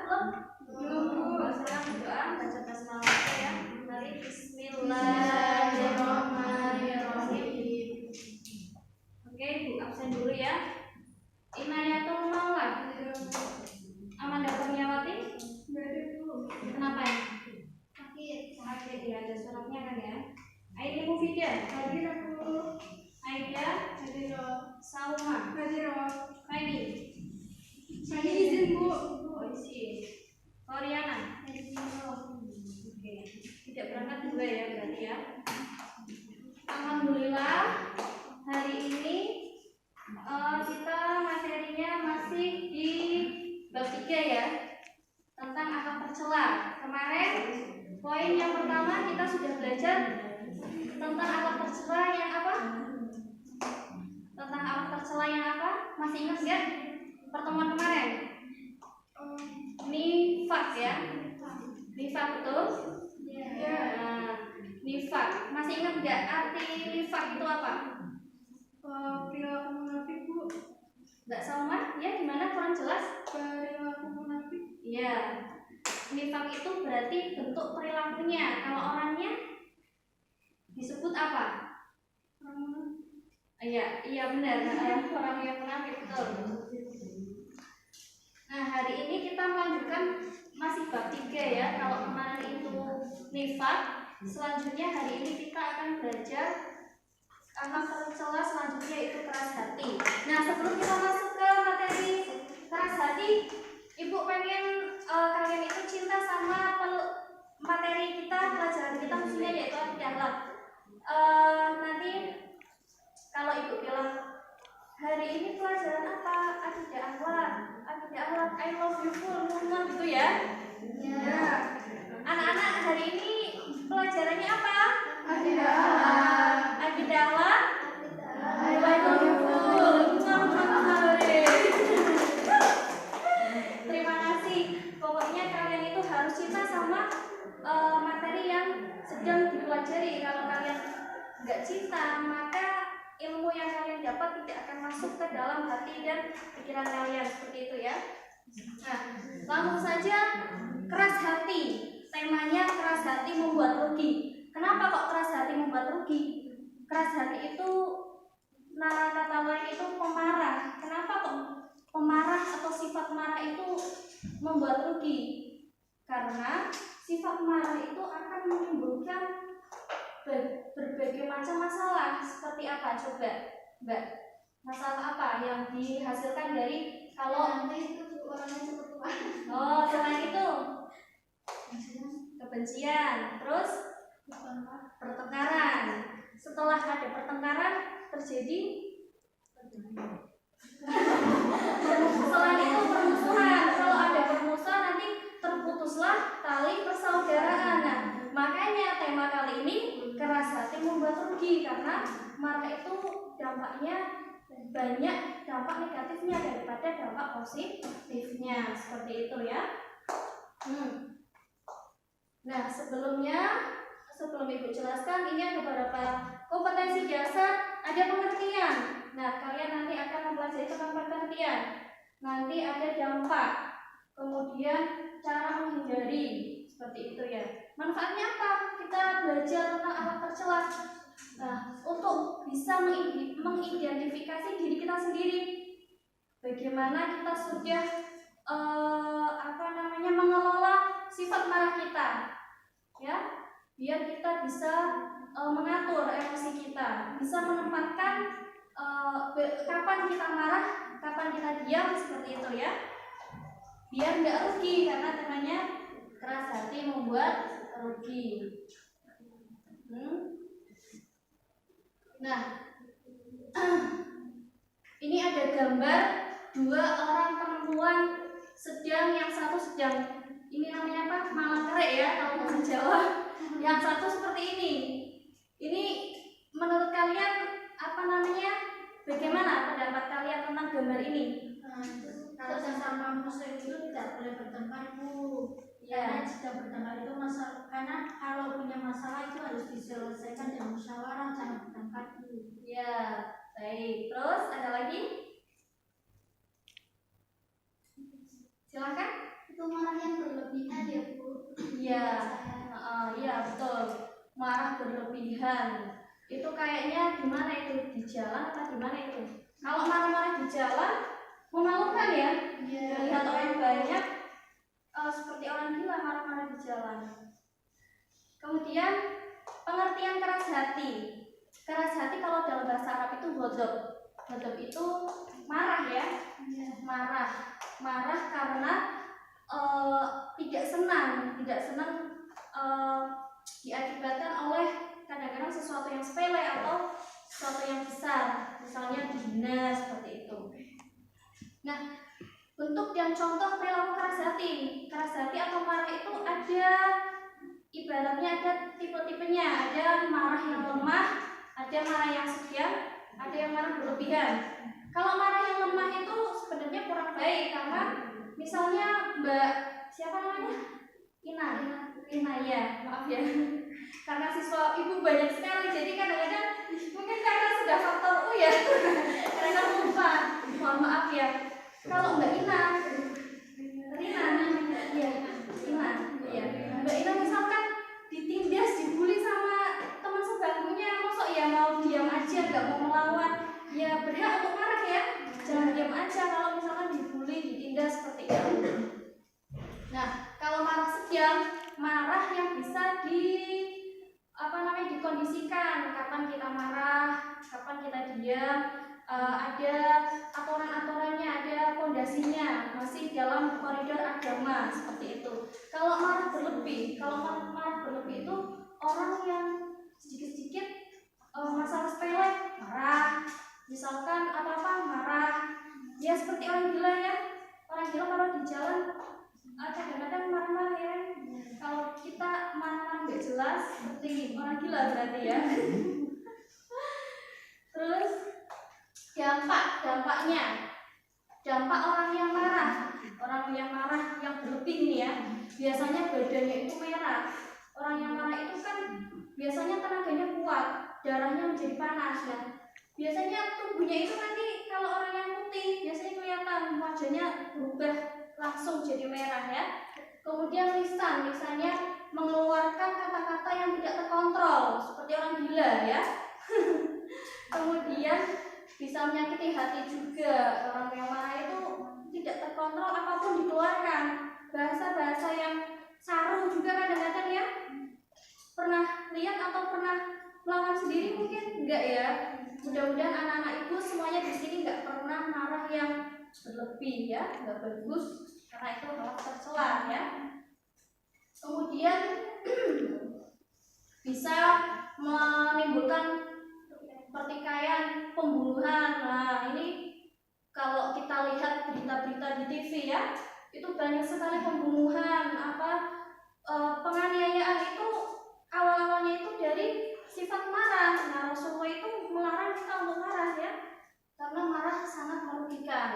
belum? Belum. Sekarang berdoa, baca basmalah ya. Mari Bismillahirrahmanirrahim. Oke, Bu absen dulu ya. Inayatul Maula. Amanda Kurniawati? Kenapa ya? Sakit ya, ada suratnya kan ya. Aida Mufidah, hadir aku. Aida, hadir. Salma, hadir. Feni, izin Bu. Oh izin. Oriana, oke. Tidak berangkat juga ya berarti ya. Alhamdulillah hari ini kita materinya masih di bab 3 ya, tentang akal tercela. Kemarin poin yang pertama kita sudah belajar tentang akal tercela yang apa? Tentang akal tercela yang apa? Masih ingat nggak pertemuan kemarin? Nifak ya, nifak betul? Ya. Nah, nifak masih ingat nggak arti nifak itu apa? Perilaku munafik Bu. Nggak sama ya, gimana kurang jelas? Perilaku munafik. Iya. Nifak itu berarti bentuk perilakunya. Kalau orangnya disebut apa? Iya benar. Orang yang munafik betul. Nah hari ini kita melanjutkan masih bab 3 ya. Kalau kemarin itu nifak, selanjutnya hari ini kita akan belajar akal tercela, selanjutnya itu keras hati. Nah sebelum kita masuk ke materi keras hati, Ibu pengen kalian itu cinta sama materi kita, pelajaran kita khususnya yaitu akidah. Nanti kalau Ibu bilang hari ini pelajaran apa? Akidah akhlak, I love you full gitu ya. Ya. Anak-anak hari ini pelajarannya apa? Akidah akhlak, I love you full. Terima kasih. Pokoknya kalian itu harus cinta sama materi yang sedang dipelajari. Kalau kalian nggak cinta, maka ilmu yang kalian dapat tidak akan masuk ke dalam hati dan pikiran kalian, seperti itu ya. Nah, langsung saja keras hati. Temanya keras hati membuat rugi. Kenapa kok keras hati membuat rugi? Keras hati itu kata lain itu pemarah. Kenapa kok pemarah atau sifat marah itu membuat rugi? Karena sifat marah itu akan menimbulkan berbagai macam masalah. Seperti apa coba Mbak? Masalah apa yang dihasilkan dari kalau nanti itu orangnya cepat tua? Oh, selain itu kebencian, terus pertengkaran. Setelah ada pertengkaran terjadi selain itu permusuhan. Kalau ada permusuhan nanti terputuslah tali persaudaraan. Nah, makanya tema kali ini keras hati membuat rugi, karena marah itu dampaknya banyak, dampak negatifnya daripada dampak positifnya, seperti itu ya. Nah sebelum Ibu jelaskan, ini ada beberapa kompetensi dasar, ada pengertian. Nah kalian nanti akan mempelajari tentang pengertian, nanti ada dampak, kemudian cara menghindari, seperti itu ya. Manfaatnya apa? Kita belajar tentang akal tercela. Nah, untuk bisa mengidentifikasi diri kita sendiri, bagaimana kita sudah mengelola sifat marah kita, ya, biar kita bisa mengatur emosi kita, bisa menempatkan kapan kita marah, kapan kita diam, seperti itu ya, biar nggak rugi, karena namanya keras hati membuat rugi. Nah, ini ada gambar dua orang perempuan yang satu sedang, ini namanya apa? Malangkere ya kalau bahasa Jawa. Yang satu seperti ini. Ini menurut kalian bagaimana pendapat kalian tentang gambar ini? Kalau sesama muslim itu tidak boleh bertengkar Bu. Ya. Karena jika bertengkar itu karena kalau punya masalah itu harus diselesaikan dengan musyawarah, jangan bertengkar Bu. Ya, baik. Terus ada lagi? Silakan. Itu Iya betul. Marah berlebihan. Itu kayaknya gimana itu, di jalan atau gimana itu? Kalau marah-marah di jalan memalukan ya. Lihat orang banyak seperti orang gila marah-marah di jalan. Kemudian pengertian keras hati. Keras hati kalau dalam bahasa Arab itu ghadab. Ghadab itu marah ya. Marah karena tidak senang diakibatkan oleh kadang-kadang sesuatu yang sepele atau sesuatu yang besar, misalnya dihina seperti itu. Nah, bentuk dan contoh perilaku keras hati atau marah itu ada, ibaratnya ada tipe-tipenya. Ada marah yang lemah, ada marah yang sedang, ada yang marah berlebihan. Kalau marah yang lemah itu sebenarnya kurang baik, karena misalnya Mbak siapa namanya? Ina ya, maaf ya. Karena siswa ibu banyak sekali, jadi kadang-kadang mungkin karena sudah faktor U ya, karena lupa. Mohon maaf ya. Kalau Mbak Ina, Mbak Ina misalkan ditindas, dibully sama teman sebangkunya, masuk ya mau diam aja, nggak mau melawan, ya berhak untuk marah ya. Jangan diam aja kalau misalkan dibully, ditindas seperti itu. Nah, kalau marah sedang, marah yang bisa dikondisikan. Kapan kita marah, kapan kita diam, ada aturan-aturannya, ada pondasinya, masih dalam koridor agama seperti itu. Kalau marah berlebih itu orang yang sedikit-sedikit masalah sepele marah, misalkan apa-apa marah, ya seperti orang gila ya. Orang gila kalau di jalan kadang-kadang marah-marah ya. Kalau kita marah-marah nggak jelas, seperti orang gila berarti ya. Terus dampak orang yang marah yang berlebih ini ya, biasanya badannya itu merah. Orang yang marah itu kan biasanya tenaganya kuat, darahnya menjadi panas ya. Biasanya tubuhnya itu nanti kalau orang yang putih biasanya kelihatan wajahnya berubah langsung jadi merah ya. Kemudian lisannya mengeluarkan kata-kata yang tidak terkontrol seperti orang gila ya. Kemudian bisa menyakiti hati juga. Orang yang marah itu tidak terkontrol, apapun dikeluarkan. Bahasa-bahasa yang saru juga kadang-kadang ya. Pernah lihat atau pernah melawan sendiri mungkin enggak ya. Mudah-mudahan anak-anak ibu semuanya di sini enggak pernah marah yang berlebih ya, enggak bagus, karena itu malah tercela ya. Kemudian bisa menimbulkan pertikaian, pembunuhan. Nah, ini kalau kita lihat berita-berita di TV ya, itu banyak sekali pembunuhan, penganiayaan itu awal-awalnya itu dari sifat marah. Nah, Rasulullah itu melarang kita untuk marah ya, karena marah sangat merugikan.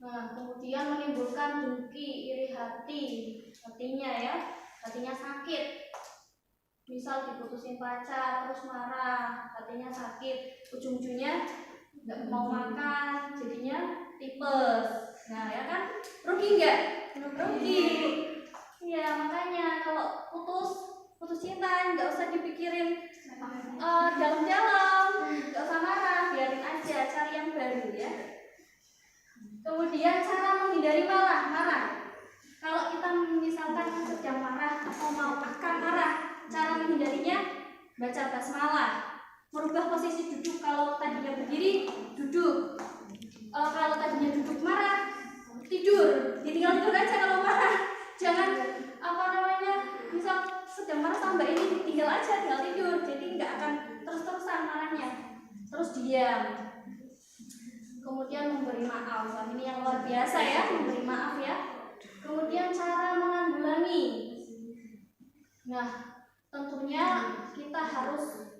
Nah, kemudian menimbulkan dengki, iri hatinya sakit. Misal diputusin pacar terus marah, hatinya sakit, ujung-ujungnya nggak mau makan, jadinya tipes. Nah ya kan, rugi nggak? Rugi. Ya makanya kalau putus cinta nggak usah dipikirin dalam-dalam, nggak usah marah, biarin aja, cari yang baru ya. Kemudian cara menghindari marah. Kalau kita misalkan sedang marah atau mau akan marah, cara menghindarinya baca basmalah, merubah posisi duduk. Kalau tadinya berdiri, duduk. Kalau tadinya duduk marah, tidur. Ditinggal tidur aja kalau marah. Jangan misal sedang marah tambah ini, tinggal tidur. Jadi nggak akan terus-terusan marahnya. Terus diam. Kemudian memberi maaf. Nah, ini yang luar biasa ya, memberi maaf ya. Kemudian cara menanggulangi. Nah, tentunya kita harus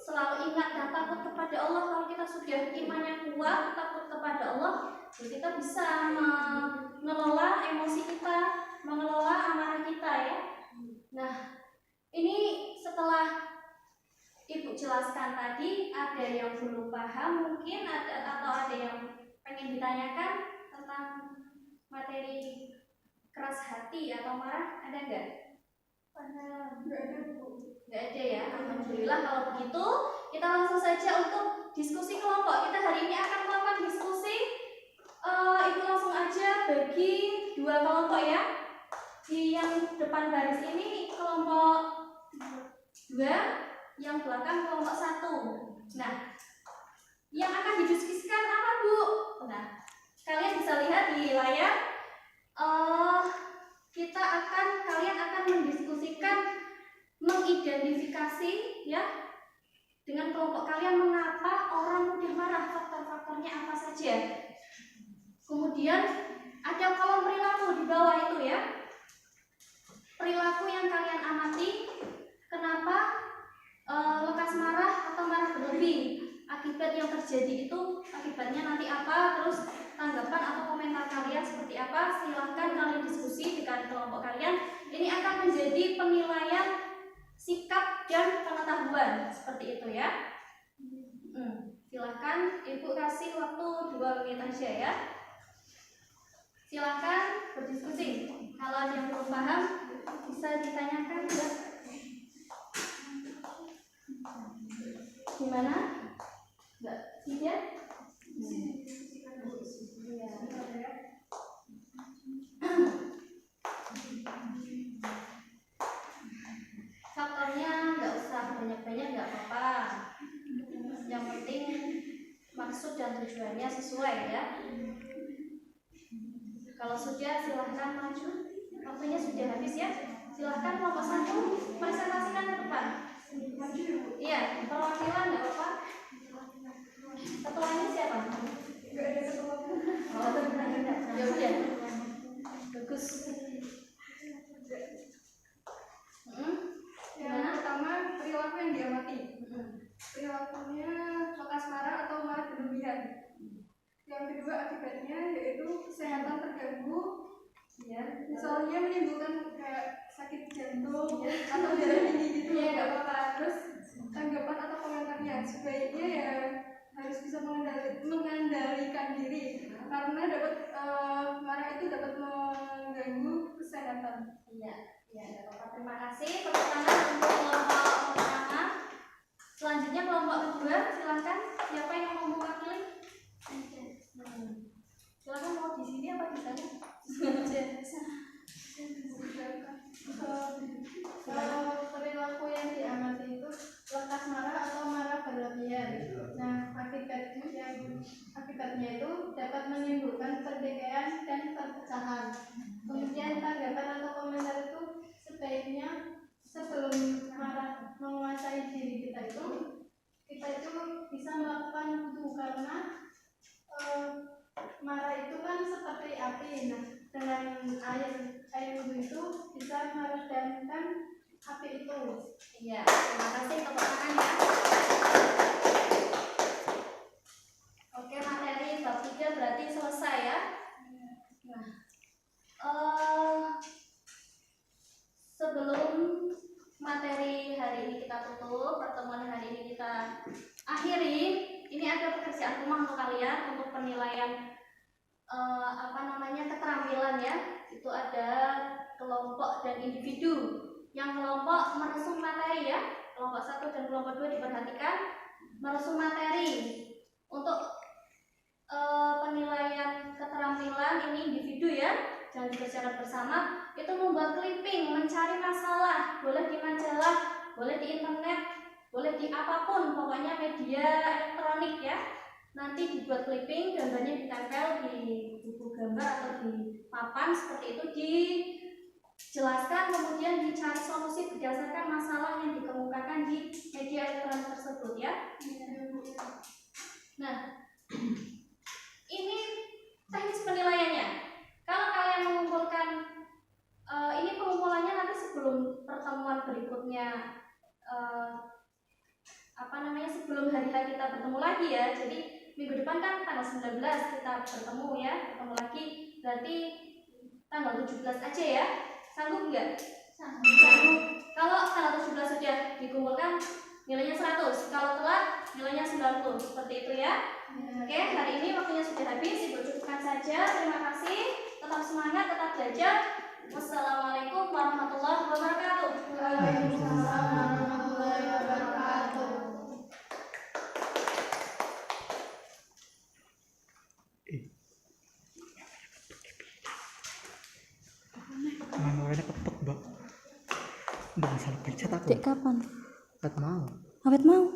selalu ingat dan takut kepada Allah. Kalau kita sudah imannya kuat, takut kepada Allah, ya kita bisa mengelola emosi kita, mengelola amarah kita ya. Nah, ini setelah Ibu jelaskan tadi, ada yang belum paham mungkin atau ada yang pengen ditanyakan tentang materi keras hati atau marah, ada nggak? Nggak ada ya. Alhamdulillah kalau begitu kita langsung saja untuk diskusi kelompok. Kita hari ini akan melakukan diskusi. Ibu langsung aja bagi 2 kelompok ya. Di yang depan baris ini kelompok 2, yang belakang kelompok 1. Nah, yang akan didiskusikan apa Bu? Nah, kalian bisa lihat di layar. Kalian akan mendiskusikan, mengidentifikasi ya dengan kelompok kalian mengapa orang mudah marah, faktor-faktornya apa saja. Kemudian ada kolom perilaku di bawah itu ya. Perilaku yang kalian amati, kenapa lekas marah atau marah berlebih. Akibat yang terjadi itu akibatnya nanti apa, terus tanggapan atau komentar kalian seperti apa. Silahkan kalian diskusi dengan kelompok kalian. Ini akan menjadi penilaian sikap dan pengetahuan seperti itu ya. Silahkan Ibu kasih waktu 2 menit aja ya. Silahkan berdiskusi. Kalau ada yang belum paham bisa ditanyakan ya. Gimana? Enggak? Tidak? Faktornya nggak usah banyak-banyak, nggak apa-apa. Yang penting maksud dan tujuannya sesuai ya. Kalau sudah silahkan maju. Waktunya sudah habis ya. Silahkan kelompok 1 presentasikan ke depan. Iya, perwakilan nggak apa-apa. Ketuanya siapa? Nggak ada ketua. Oh, ya udah. Bagus. Yang pertama, perilaku yang diamati. Perilakunya lekas marah atau marah berlebihan. Yang kedua, akibatnya yaitu kesehatan terganggu. Ya, misalnya menimbulkan kayak sakit jantung atau darah tinggi gitu. Iya, nggak apa-apa. Terus tanggapan atau komentarnya sebaiknya ya harus bisa mengendalikan diri karena dapat marah itu dapat mengganggu kesehatan. Iya, nggak apa-apa. Terima kasih. Tepuk tangan untuk kelompok pertama. Selanjutnya kelompok kedua, silakan. Siapa yang mau mewakili? Silakan, mau di sini apa di sana? Kalau perilaku yang diamati itu lekas marah atau marah berlebihan. Nah, akibatnya itu dapat menimbulkan pertikaian dan perpecahan. Kemudian tanggapan atau komentar itu sebaiknya sebelum marah menguasai diri kita itu bisa melakukan wudu karena marah itu kan seperti api. Nah, dengan air wudu itu bisa meredamkan api itu. Iya, terima kasih. Tepuk tangan ya. Oke, materi bab 3 berarti selesai ya. Nah, sebelum materi hari ini kita tutup, pertemuan hari ini kita akhiri, ini ada pekerjaan rumah untuk kalian untuk penilaian keterampilan ya. Itu ada kelompok dan individu. Yang kelompok meresum materi ya, kelompok 1 dan kelompok 2 diperhatikan meresum materi untuk penilaian keterampilan ini individu ya, dan dikerjakan bersama. Itu membuat clipping, mencari masalah, boleh di majalah, boleh di internet, boleh di apapun, pokoknya media elektronik ya. Nanti dibuat clipping, gambarnya ditempel di buku gambar atau di papan seperti itu, dijelaskan, kemudian dicari solusi berdasarkan masalah yang dikemukakan di media elektronik tersebut ya. Nah, ini teknis penilaiannya. Kalau kalian mengumpulkan, ini pengumpulannya nanti sebelum pertemuan berikutnya, sebelum hari kita bertemu lagi ya. Jadi minggu depan kan tanggal 19 kita bertemu ya, bertemu lagi. Berarti tanggal 17 aja ya. Sanggup nggak? Sanggup. Kalau tanggal 17 sudah dikumpulkan, nilainya 100. Kalau telat, nilainya 90. Seperti itu ya. Oke, hari ini waktunya sudah habis. Ibu cukupkan saja. Terima kasih. Tetap semangat, tetap belajar. Wassalamualaikum warahmatullahi wabarakatuh. Waalaikumsalam warahmatullahi wabarakatuh. Mana kepet, Mbak. Udah salah pencet aku. Dek kapan? Kat mau. Awet mau.